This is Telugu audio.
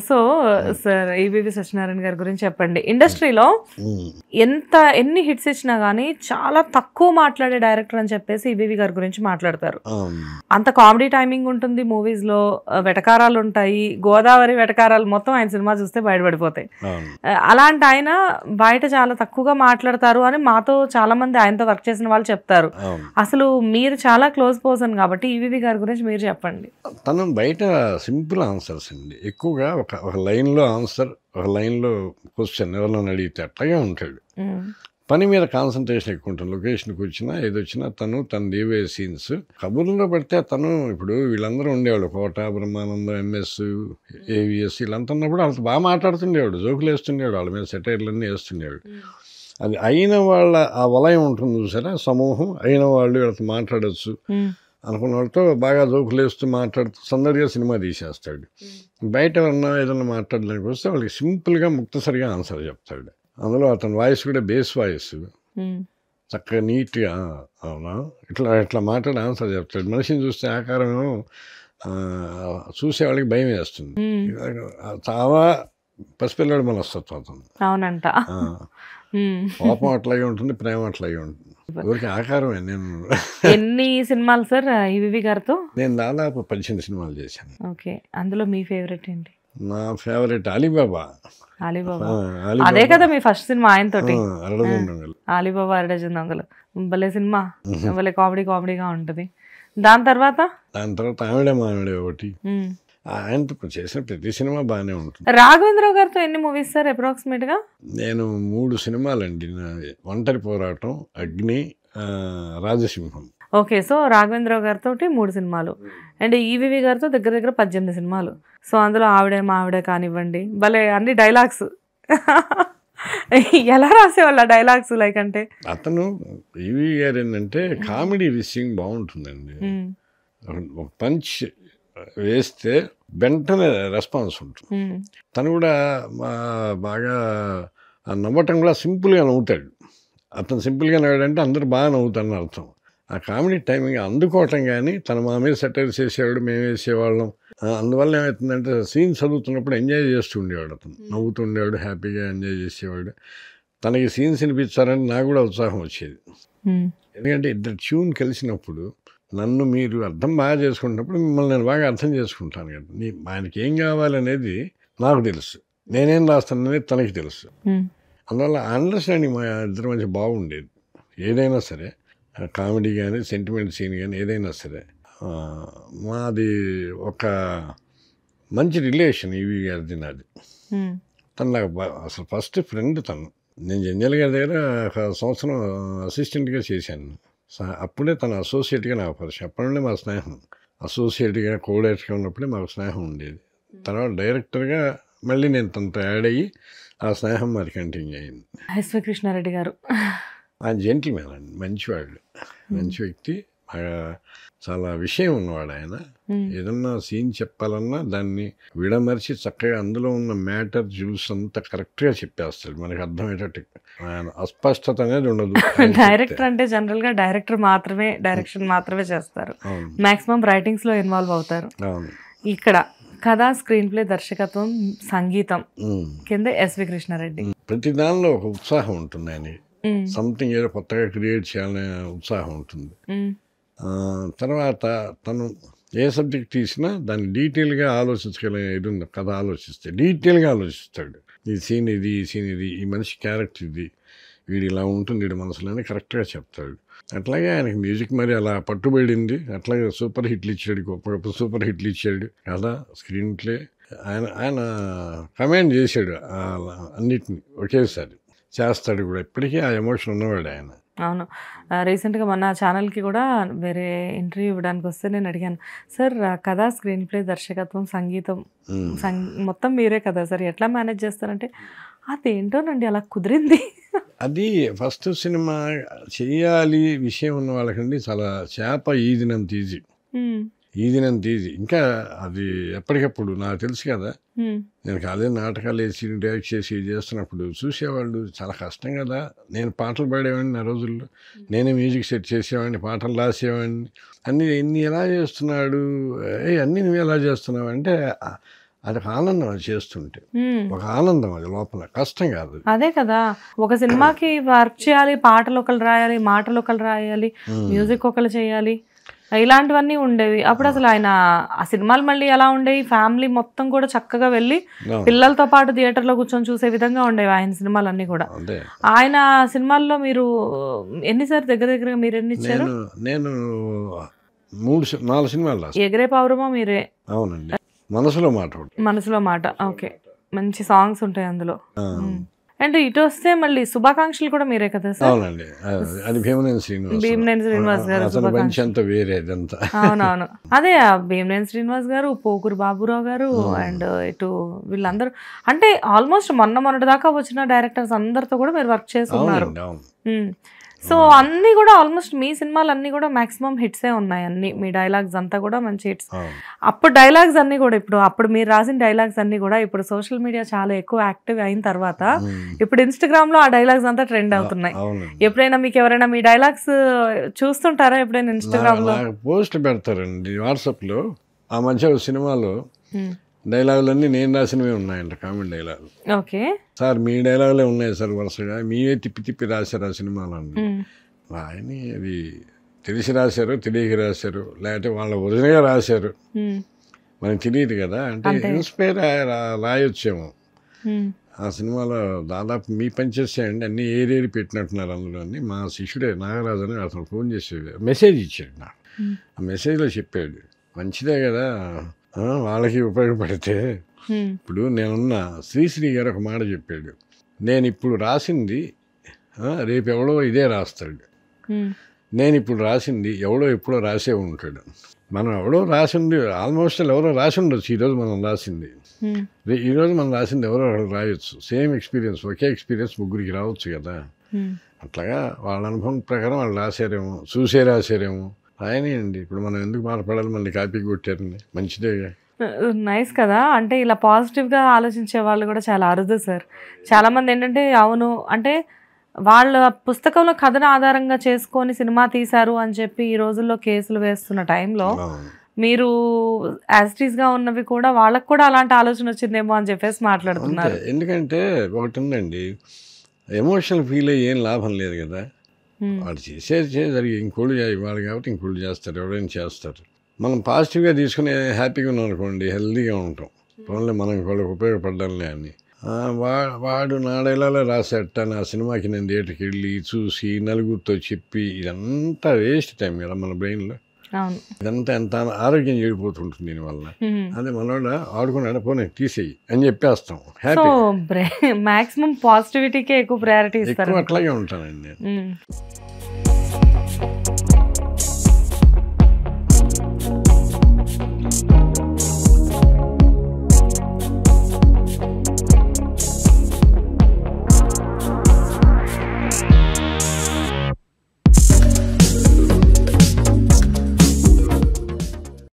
సో సార్ ఈవీవి సత్యనారాయణ గారి గురించి చెప్పండి. ఇండస్ట్రీలో ఎన్ని హిట్స్ ఇచ్చినా గానీ చాలా తక్కువ మాట్లాడే డైరెక్టర్ అని చెప్పేసి ఈవీవి గారి గురించి మాట్లాడతారు. అంత కామెడీ టైమింగ్ ఉంటుంది మూవీస్ లో, వెటకారాలు ఉంటాయి, గోదావరి వెటకారాలు మొత్తం ఆయన సినిమా చూస్తే బయటపడిపోతాయి. అలాంటి ఆయన బయట చాలా తక్కువగా మాట్లాడతారు అని మాతో చాలా మంది ఆయనతో వర్క్ చేసిన వాళ్ళు చెప్తారు. అసలు మీరు చాలా క్లోజ్ పర్సన్ కాబట్టి ఈవీవి గారి గురించి మీరు చెప్పండి. తను బయట సింపుల్ ఆన్సర్స్ అండి, ఎక్కువగా ఒక లైన్లో ఆన్సర్, ఒక లైన్లో క్వశ్చన్ ఎవరైనా అడిగితే అట్లాగే ఉంటాడు. పని మీద కాన్సన్ట్రేషన్ ఎక్కువ ఉంటుంది. లొకేషన్కి వచ్చినా ఏదొచ్చినా తను దేవే సీన్స్ కబుర్లో పడితే తను ఇప్పుడు వీళ్ళందరూ ఉండేవాళ్ళు, కోట, బ్రహ్మానందం, ఎంఎస్, ఏవిఎస్ వీళ్ళంతా ఉన్నప్పుడు వాళ్ళతో బాగా మాట్లాడుతుండేవాడు, జోకులు వేస్తుండేవాడు, వాళ్ళ మీద సెటైర్లన్నీ వేస్తుండేవాడు. అది అయిన వాళ్ళ ఆ వలయం ఉంటుంది చూసారా, సమూహం అయిన వాళ్ళు వీళ్ళతో మాట్లాడచ్చు అనుకున్న వాళ్ళతో బాగా జోకులు వేస్తూ మాట్లాడుతూ సందడిగా సినిమా తీసేస్తాడు. బయట ఎవరన్నా ఏదన్నా మాట్లాడడానికి వస్తే వాళ్ళకి సింపుల్గా ముక్తసరిగా ఆన్సర్ చెప్తాడు. అందులో అతని వాయిస్ కూడా బేస్ వాయిస్ చక్కగా నీట్గా అవునా ఇట్లా మాట్లాడి ఆన్సర్ చెప్తాడు. మనిషిని చూస్తే ఆకారం చూసే వాళ్ళకి భయం వేస్తుంది. చాలా పసిపిల్లడు మనస్తత్వం అతను. అవునంట. కోపం అట్లాగే ఉంటుంది, ప్రేమ అట్లాగే ఉంటుంది. ఊరికి ఆకారమే. నేను ఎన్ని సినిమాలు సార్ ఈవీవి గారితో? నేను దాదాపు 18 సినిమాలు చేశాను. ఓకే, అందులో మీ ఫేవరెట్ ఏంటి? నా ఫేవరెట్ అలీబాబా. అదే కదా మీ ఫస్ట్ సినిమా ఆయనతోటి, అరడజన్ అలీబాబా అరడజన్ దొంగలు. భలే సినిమా, భలే కామెడీగా ఉంటుంది. దాని తర్వాత ఆవిడే మావిడే ఒకటి. ఆయనతో చేసిన ప్రతి సినిమా బాగానే ఉంటుంది. రాఘవేంద్రరావు గారితో ఎన్ని మూవీస్ సార్ అప్రాక్సిమేట్ గా? నేను 3 సినిమాలండి. ఒంటరి పోరాటం, అగ్ని, రాజసింహం. ఓకే, సో రాఘవేంద్రరావు గారితో 3 సినిమాలు అండ్ ఈవీవి గారితో దగ్గర 18 సినిమాలు. సో అందులో ఆవిడే మావిడే కానివ్వండి, భలే అన్ని డైలాగ్స్ ఎలా రాసేవాళ్ళ డైలాగ్స్ లైక్ అంటే? అతను ఈవీవి గారు ఏంటంటే కామెడీ విషయం బాగుంటుందండి. ఒక పంచ్ వేస్తే వెంటనే రెస్పాన్స్ ఉంటుంది. తను కూడా బాగా నవ్వటం కూడా సింపుల్గా నవ్వుతాడు. అతను సింపుల్గా నవ్వాడంటే అందరూ బాగా నవ్వుతారని అర్థం. ఆ కామెడీ టైమింగ్ అందుకోవటం కానీ, తను మా మీద సెటైర్ చేసేవాడు, మేము వేసేవాళ్ళం. అందువల్ల ఏమవుతుందంటే సీన్ చదువుతున్నప్పుడు ఎంజాయ్ చేస్తూ ఉండేవాడు, అతను నవ్వుతూ ఉండేవాడు, హ్యాపీగా ఎంజాయ్ చేసేవాడు. తనకి సీన్స్ వినిపించారని నాకు కూడా ఉత్సాహం వచ్చేది. ఎందుకంటే ఇద్దరు ట్యూన్ కలిసినప్పుడు నన్ను మీరు అర్థం బాగా చేసుకుంటున్నప్పుడు మిమ్మల్ని నేను బాగా అర్థం చేసుకుంటాను కదా. ఆయనకి ఏం కావాలనేది నాకు తెలుసు, నేనేం రాస్తాననేది తనకి తెలుసు. అందువల్ల అండర్స్టాండింగ్ మా ఇద్దరి మధ్య బాగుండేది. ఏదైనా సరే, కామెడీ కానీ సెంటిమెంట్ సీన్ కానీ ఏదైనా సరే మాది ఒక మంచి రిలేషన్. ఈవీ గారిది నాది. తను నాకు అసలు ఫస్ట్ ఫ్రెండ్ తను. నేను జంజల్ గారి దగ్గర 1 సంవత్సరం అసిస్టెంట్గా చేశాను. అప్పుడే తన అసోసియేట్గా నాకు పరిచయం. అప్పటి నుండి మా స్నేహం అసోసియేట్గా కోడైరెక్టర్గా ఉన్నప్పుడే మాకు స్నేహం ఉండేది. తర్వాత డైరెక్టర్గా మళ్ళీ నేను తనతో యాడ్ అయ్యి ఆ స్నేహం మరి కంటిన్యూ అయింది. ఎస్వి కృష్ణారెడ్డి గారు ఆయన జెంటిల్మెన్ అండి, మంచివాడు, మంచి వ్యక్తి, చాలా విషయం ఉన్నవాడు. ఆయన ఏదన్నా సీన్ చెప్పాలన్నా దాన్ని విడమర్చి చక్కగా అందులో ఉన్న మ్యాటర్ జ్యూస్ అంతా కరెక్ట్గా చెప్పేస్తాడు, మనకు అర్థమయ్యేటట్టు. ఆయన అస్పష్టత అనేది ఉండదు. డైరెక్టర్ అంటే జనరల్ గా డైరెక్టర్ మాత్రమే డైరెక్షన్ మాత్రమే చేస్తారు, మాక్సిమం రైటింగ్స్ లో ఇన్వాల్వ్ అవుతారు. ఇక్కడ కథ, స్క్రీన్ ప్లే, దర్శకత్వం, సంగీతం కింద ఎస్వి కృష్ణారెడ్డి. ప్రతి దానిలో ఒక ఉత్సాహం ఉంటుంది. ఆయన సంథింగ్ ఏదో కొత్తగా క్రియేట్ చేయాలనే ఉత్సాహం ఉంటుంది. తర్వాత తను ఏ సబ్జెక్ట్ తీసినా దాన్ని డీటెయిల్గా ఆలోచించగలిగే ఇది ఉంది. కథ ఆలోచిస్తే డీటెయిల్గా ఆలోచిస్తాడు. ఈ సీన్ ఇది, ఈ సీన్ ఇది, ఈ మనిషి క్యారెక్టర్ ఇది, వీడు ఇలా ఉంటుంది వీడి మనసులోనే కరెక్ట్గా చెప్తాడు. అట్లాగే ఆయనకి మ్యూజిక్ మరి అలా పట్టుబడింది. అట్లాగే సూపర్ హిట్లు ఇచ్చాడు, గొప్ప గొప్ప సూపర్ హిట్లు ఇచ్చాడు. కథ, స్క్రీన్ ప్లే ఆయన కమాండ్ చేశాడు అన్నిటిని ఒకేసారి చేస్తాడు కూడా. ఇప్పటికీ ఆ ఎమోషన్ ఉన్నవాడు ఆయన. అవును, రీసెంట్గా మన ఛానల్కి కూడా వేరే ఇంటర్వ్యూ ఇవ్వడానికి వస్తే నేను అడిగాను, సార్ కథ, స్క్రీన్ ప్లే, దర్శకత్వం, సంగీతం మొత్తం మీరే కదా సార్, ఎట్లా మేనేజ్ చేస్తారంటే అదేంటోనండి అలా కుదిరింది. అది ఫస్ట్ సినిమా చేయాలి విషయం ఉన్న వాళ్ళకండి చాలా చేప ఈదినంత ఈజీ. ఇంకా అది ఎప్పటికప్పుడు నాకు తెలుసు కదా, నేను అదే నాటకాలు వేసి డైరెక్ట్ చేసి చేస్తున్నప్పుడు చూసేవాళ్ళు చాలా కష్టం కదా. నేను పాటలు పాడేవాడిని ఆ రోజుల్లో, నేనే మ్యూజిక్ సెట్ చేసేవాడిని, పాటలు రాసేవాడిని. అన్నీ ఎలా చేస్తున్నాడు, అన్నీ నువ్వు ఎలా చేస్తున్నావు అంటే అది ఒక ఆనందం, అది చేస్తుంటే ఒక ఆనందం, అది లోపల కష్టం కాదు. అదే కదా, ఒక సినిమాకి వర్క్ చేయాలి, పాటలు ఒకరు రాయాలి, మాటలు ఒకరు రాయాలి, మ్యూజిక్ ఒకరు చేయాలి, ఇలాంటివన్నీ ఉండేవి. అప్పుడు అసలు ఆయన ఆ సినిమాలు మళ్ళీ ఎలా ఉండేవి, ఫ్యామిలీ మొత్తం కూడా చక్కగా వెళ్ళి పిల్లలతో పాటు థియేటర్లో కూర్చొని చూసే విధంగా ఉండేవి ఆయన సినిమాలన్నీ కూడా. ఆయన సినిమాల్లో మీరు ఎన్నిసార్లు దగ్గర మీరు ఎన్ని ఇచ్చారు? నేను 4 సినిమాలు రాశాను. ఎగిరే పౌరమా మీరే? అవునండి. మనసులో మాట. ఓకే, మంచి సాంగ్స్ ఉంటాయి అందులో. అండ్ ఇటు వస్తే మళ్ళీ శుభాకాంక్షలు కూడా మీరే కదా సార్? అవునండి, అది భీమనేని శ్రీనివాస్ గారు. అవునవును, అదే భీమనేని శ్రీనివాస్ గారు, పోకూరు బాబురావు గారు, అండ్ ఇటు వీళ్ళందరూ అంటే ఆల్మోస్ట్ మొన్నటి దాకా వచ్చిన డైరెక్టర్స్ అందరితో కూడా మీరు వర్క్ చేస్తున్నారు. సో అన్నీ కూడా ఆల్మోస్ట్ మీ సినిమాలు అన్నీ కూడా మాక్సిమం హిట్సే ఉన్నాయి. అన్ని మీ డైలాగ్స్ అంతా కూడా మంచి హిట్స్. అప్పుడు డైలాగ్స్ అన్నీ కూడా అప్పుడు మీరు రాసిన డైలాగ్స్ అన్నీ కూడా ఇప్పుడు సోషల్ మీడియా చాలా ఎక్కువ యాక్టివ్ అయిన తర్వాత ఇప్పుడు ఇన్స్టాగ్రామ్ లో ఆ డైలాగ్స్ అంతా ట్రెండ్ అవుతున్నాయి. ఎప్పుడైనా మీకు ఎవరైనా మీ డైలాగ్స్ చూస్తుంటారా ఎప్పుడైనా ఇన్స్టాగ్రామ్ లో? పోస్ట్ పెడతారండి వాట్సాప్ లో. ఆ మధ్య సినిమాలో డైలాగులన్నీ నేను రాసినవే ఉన్నాయంట, కామెడీ డైలాగులు. ఓకే సార్ మీ డైలాగులే ఉన్నాయి సార్, వరుసగా మీవే తిప్పి రాశారు ఆ సినిమాలో. ఆయన అది తెలిసి రాశారు, తెలియక రాశారు, లేకపోతే వాళ్ళ ఒరిజినల్గా రాశారు, మనకు తెలియదు కదా. అంటే ఇన్స్పైర్ రాయొచ్చేమో. ఆ సినిమాలో దాదాపు మీ పనిచేసాయండి, అన్ని ఏరేరి పెట్టినట్టున్నారు అందులో. మా శిష్యుడే నాగరాజు అని అతను ఫోన్ చేసి మెసేజ్ ఇచ్చాడు నాకు. ఆ మెసేజ్లో చెప్పాడు, మంచిదే కదా వాళ్ళకి ఉపయోగపడితే. ఇప్పుడు నేనున్న శ్రీశ్రీ గారు ఒక మాట చెప్పాడు, నేను ఇప్పుడు రాసింది రేపు ఎవడో ఇదే రాస్తాడు, నేను ఇప్పుడు రాసింది ఎవడో ఎప్పుడో రాసే ఉంటాడు. మనం ఎవడో రాసింది ఆల్మోస్ట్ ఎవరో రాసి ఉండొచ్చు, ఈరోజు మనం రాసింది, ఈరోజు మనం రాసింది ఎవరో రాయొచ్చు. సేమ్ ఎక్స్పీరియన్స్, ఒకే ఎక్స్పీరియన్స్ ముగ్గురికి రావచ్చు కదా. అట్లాగా వాళ్ళ అనుభవం ప్రకారం వాళ్ళు రాశారేమో, చూసే రాశారేమో. ఆయనండి ఇప్పుడు మనం ఎందుకు మాట్లాడాలి, మళ్ళీ కాపీ కొట్టారండి, మంచిదేగా. నైస్ కదా. అంటే ఇలా పాజిటివ్గా ఆలోచించే వాళ్ళు కూడా చాలా అరుదు సార్. చాలామంది ఏంటంటే అవును అంటే వాళ్ళ పుస్తకంలో కథను ఆధారంగా చేసుకొని సినిమా తీశారు అని చెప్పి ఈ రోజుల్లో కేసులు వేస్తున్న టైంలో మీరు యాజిటీస్గా ఉన్నవి కూడా వాళ్ళకు కూడా అలాంటి ఆలోచన వచ్చిందేమో అని చెప్పేసి మాట్లాడుతున్నారు. ఎందుకంటే ఒకటి ఉందండి, ఎమోషనల్ ఫీల్ అయ్యి ఏం లాభం లేదు కదా. వాడు చేసేది జరిగి ఇంకోళ్ళు ఇవ్వాలి కాబట్టి ఇంకోళ్ళు చేస్తారు, ఎవరైనా చేస్తారు. మనం పాజిటివ్గా తీసుకుని హ్యాపీగా ఉన్నాం అనుకోండి, హెల్తీగా ఉంటాం. ఓన్లీ మనం వాళ్ళకి ఉపయోగపడాలి అని. వాడు నా డైలాగ్లో రాసేట నా సినిమాకి నేను థియేటర్కి వెళ్ళి చూసి నలుగురితో చెప్పి ఇదంతా వేస్ట్ టైం కదా మన బ్రెయిన్లో. ఇదంతా ఎంత ఆరోగ్యం చెడిపోతుంటుంది దీనివల్ల. అదే మనోడ ఆడుకున్నాడు పోనీ తీసేయి అని చెప్పేస్తాం. హ్యాపీ మాక్సిమం పాజిటివిటీకే ఎక్కువ ప్రయారిటీ ఇస్తారు. అట్లాగే ఉంటానండి నేను.